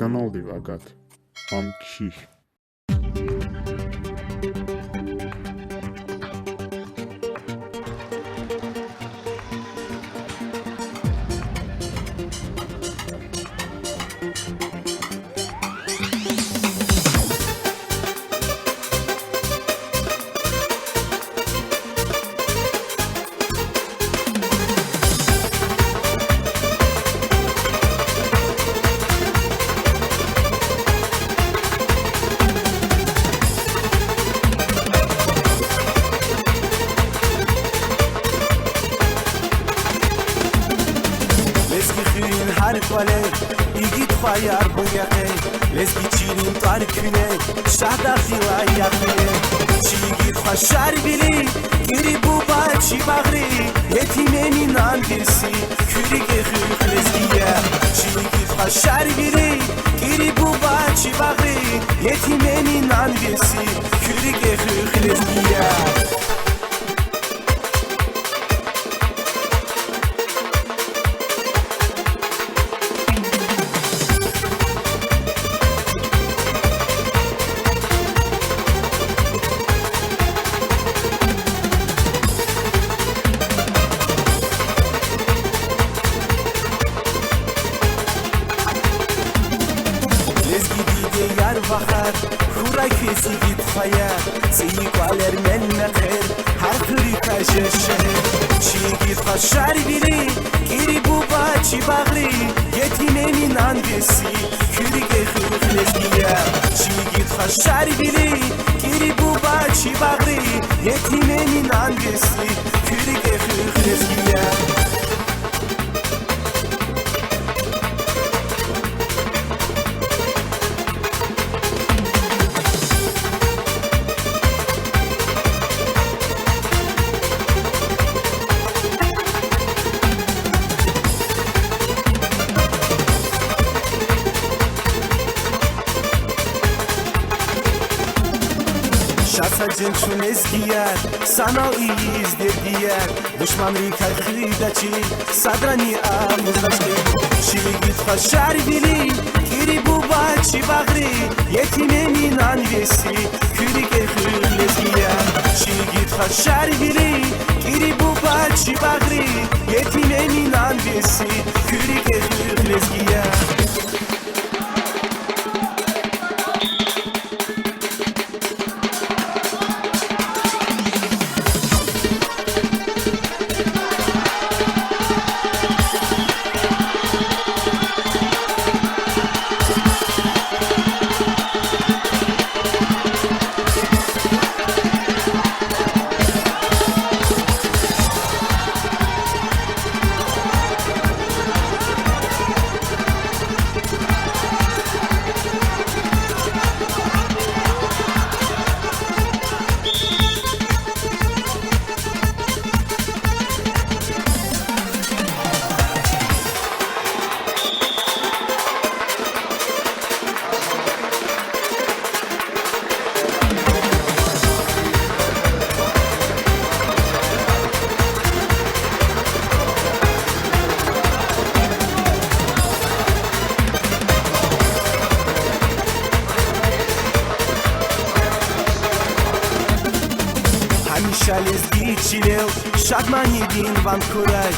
განალდი ვაგათ ამ քի هر قاله ایگی توی اربویه لسکی چینیم تار کنه شهر خیلی یخنه چیگی توی شهر بیلی گیری بوبا چی بغری یتیمه می نانگرسی کری که خیلی لسکیه چیگی توی شهر بیلی گیری بوبا چی بغری یتیمه می نانگرسی کری که خیلی لسکیه یار وقت خورا کسی گیت خواهد سی کالر من نخیر هر خوری کششه چی گیت خواه شر بیری گیری بوبا چی بغری یتیمه می نانگسی خوری که خوری خلزگیه چی گیت خواه شر بیری گیری بوبا چی بغری یتیمه می نانگسی خوری که خوری خلزگیه Şasacın çun ezgiyer sana izdirgiyer düşman rikay xridaçi sadrani amuzdaşki şigit xashar bili kiri bubaçi bagri yetime minan vesi kiri ke xlezgiyer şigit xashar bili kiri bubaçi bagri yetime minan vesi kiri ke xlezgiyer همیشه لزگی چیلو شادمانی بین وان کورای